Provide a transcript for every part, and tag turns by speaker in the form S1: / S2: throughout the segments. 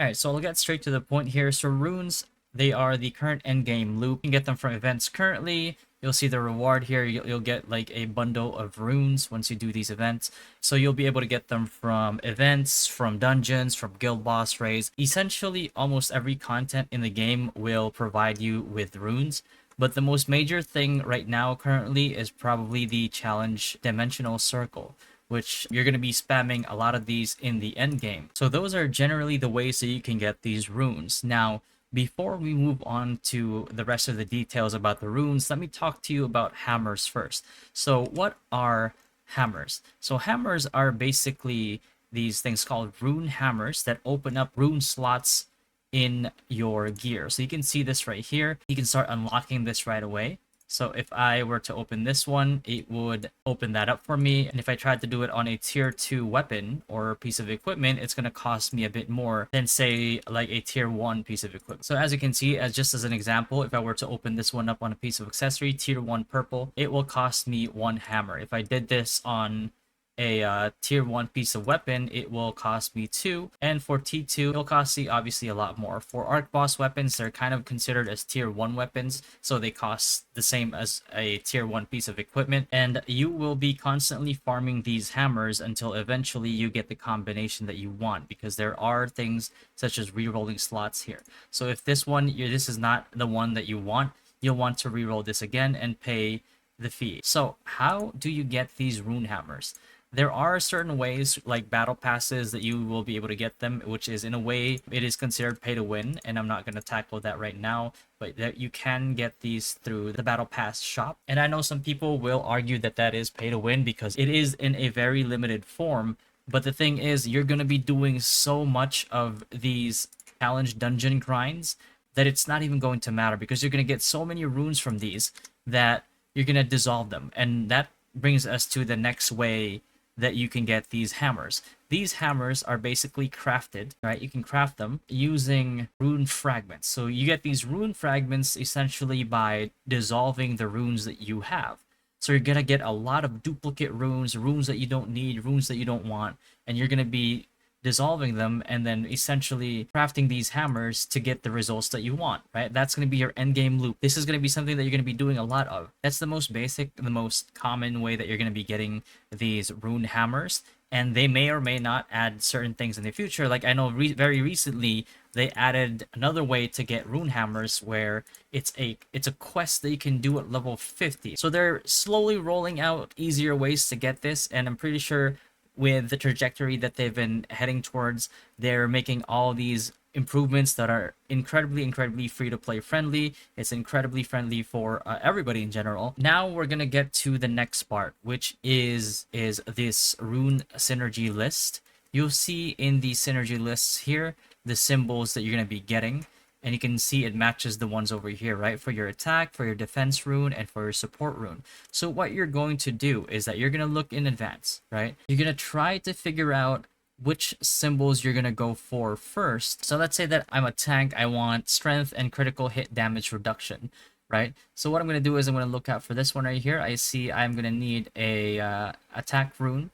S1: Alright, so I'll get straight to the point here. So runes, they are the current endgame loop. You can get them from events currently. You'll see the reward here. You'll get like a bundle of runes once you do these events. So you'll be able to get them from events, from dungeons, from guild boss raids. Essentially, almost every content in the game will provide you with runes. But the most major thing right now currently is probably the challenge dimensional circle, which you're going to be spamming a lot of these in the end game. So those are generally the ways that you can get these runes. Now, before we move on to the rest of the details about the runes, let me talk to you about hammers first. So what are hammers? So hammers are basically these things called rune hammers that open up rune slots in your gear. So you can see this right here. You can start unlocking this right away. So if I were to open this one, it would open that up for me. And if I tried to do it on a tier 2 weapon or piece of equipment, it's going to cost me a bit more than say like a tier 1 piece of equipment. So as you can see, as just as an example, if I were to open this one up on a piece of accessory, tier 1 purple, it will cost me 1 hammer. If I did this on a tier 1 piece of weapon, it will cost me 2, and for T2 it'll cost you obviously a lot more. For arc boss weapons, they're kind of considered as tier 1 weapons, so they cost the same as a tier 1 piece of equipment, and you will be constantly farming these hammers until eventually you get the combination that you want, because there are things such as rerolling slots here. So if this is not the one that you want, you'll want to reroll this again and pay the fee. So how do you get these rune hammers? There are certain ways, like battle passes, that you will be able to get them, which is in a way it is considered pay to win, and I'm not going to tackle that right now, but that you can get these through the battle pass shop. And I know some people will argue that that is pay to win because it is in a very limited form, but the thing is, you're going to be doing so much of these challenge dungeon grinds that it's not even going to matter, because you're going to get so many runes from these that you're going to dissolve them. And that brings us to the next way that you can get these hammers. These hammers are basically crafted, right? You can craft them using rune fragments. So you get these rune fragments essentially by dissolving the runes that you have. So you're gonna get a lot of duplicate runes, runes that you don't need, runes that you don't want, and you're gonna be dissolving them and then essentially crafting these hammers to get the results that you want, right? That's going to be your end game loop. This is going to be something that you're going to be doing a lot of. That's the most basic, the most common way that you're going to be getting these rune hammers, and they may or may not add certain things in the future. Like I know very recently they added another way to get rune hammers where it's a quest that you can do at level 50. So they're slowly rolling out easier ways to get this, and I'm pretty sure with the trajectory that they've been heading towards, they're making all these improvements that are incredibly free to play friendly. It's incredibly friendly for everybody in general. Now we're gonna get to the next part, which is this Rune Synergy list. You'll see in the synergy lists here the symbols that you're gonna be getting, and you can see it matches the ones over here, right? For your attack, for your defense rune, and for your support rune. So what you're going to do is that you're going to look in advance, right? You're going to try to figure out which symbols you're going to go for first. So let's say that I'm a tank, I want strength and critical hit damage reduction, right? So what I'm going to do is I'm going to look out for this one right here. I see I'm going to need a attack rune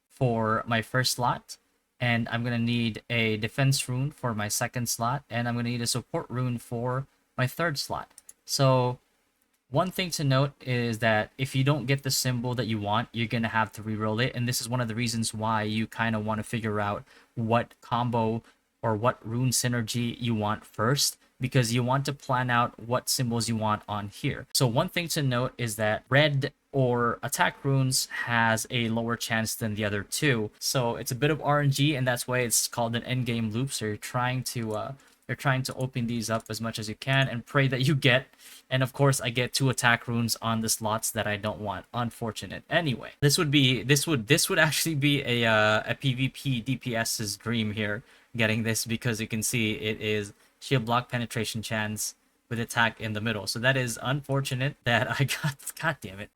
S1: for my first slot, and I'm going to need a defense rune for my second slot, and I'm going to need a support rune for my third slot. So one thing to note is that if you don't get the symbol that you want, you're going to have to reroll it, and this is one of the reasons why you kind of want to figure out what combo or what rune synergy you want first, because you want to plan out what symbols you want on here. So one thing to note is that red or attack runes has a lower chance than the other two. So it's a bit of RNG, and that's why it's called an endgame loop. So you're trying to open these up as much as you can and pray that you get. And of course, I get 2 attack runes on the slots that I don't want. Unfortunate. Anyway, this would actually be a PvP DPS's dream here, getting this, because you can see it is shield block penetration chance with attack in the middle. So that is unfortunate that I got. God damn it.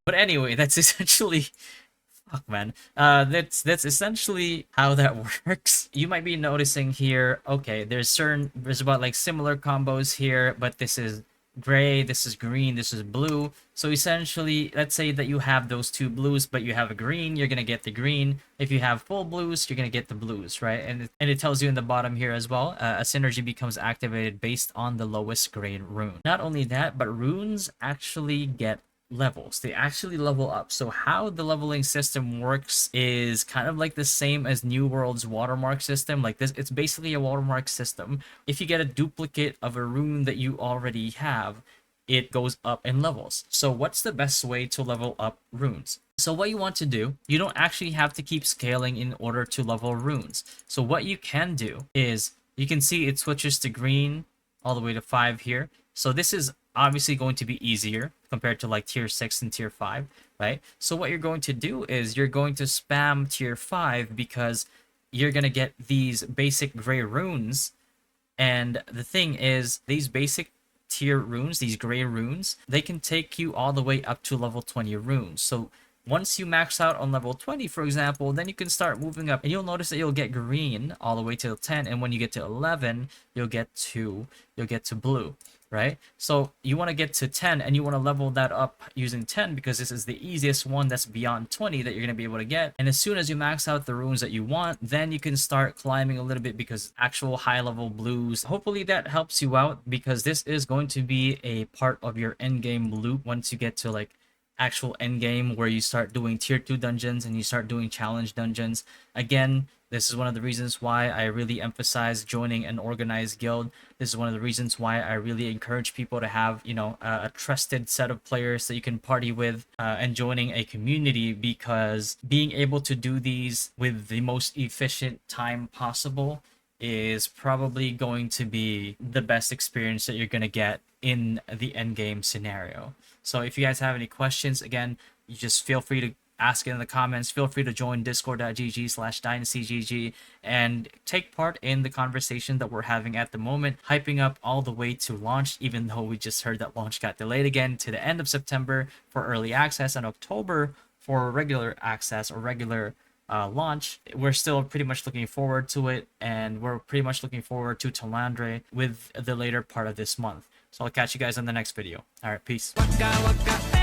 S1: But anyway, that's essentially, fuck man, that's essentially how that works. You might be noticing here, okay, there's about like similar combos here, but this is gray, this is green, this is blue. So essentially, let's say that you have those two blues, but you have a green, you're gonna get the green. If you have full blues, you're gonna get the blues, right? And it tells you in the bottom here as well, a synergy becomes activated based on the lowest grade rune. Not only that, but runes actually get levels. They actually level up. So how the leveling system works is kind of like the same as New World's watermark system. Like this, it's basically a watermark system. If you get a duplicate of a rune that you already have, it goes up in levels. So what's the best way to level up runes? So what you want to do, you don't actually have to keep scaling in order to level runes. So what you can do is, you can see it switches to green all the way to 5 here. So this is obviously going to be easier compared to like tier 6 and tier 5, right? So what you're going to do is you're going to spam tier 5 because you're going to get these basic gray runes. And the thing is, these basic tier runes, these gray runes, they can take you all the way up to level 20 runes. So once you max out on level 20, for example, then you can start moving up, and you'll notice that you'll get green all the way to 10, and when you get to 11, you'll get to blue, right? So you want to get to 10, and you want to level that up using 10 because this is the easiest one that's beyond 20 that you're going to be able to get. And as soon as you max out the runes that you want, then you can start climbing a little bit because actual high level blues. Hopefully that helps you out, because this is going to be a part of your end game loop once you get to like actual end game, where you start doing tier 2 dungeons and you start doing challenge dungeons. Again, this is one of the reasons why I really emphasize joining an organized guild. This is one of the reasons why I really encourage people to have, you know, a trusted set of players that you can party with, and joining a community, because being able to do these with the most efficient time possible is probably going to be the best experience that you're going to get in the end game scenario. So if you guys have any questions, again, you just feel free to ask it in the comments. Feel free to join discord.gg/dynastygg and take part in the conversation that we're having at the moment, hyping up all the way to launch, even though we just heard that launch got delayed again to the end of September for early access and October for regular access or regular launch. We're still pretty much looking forward to it, and we're pretty much looking forward to Talandre with the later part of this month. So I'll catch you guys in the next video. All right, peace.
S2: Waka waka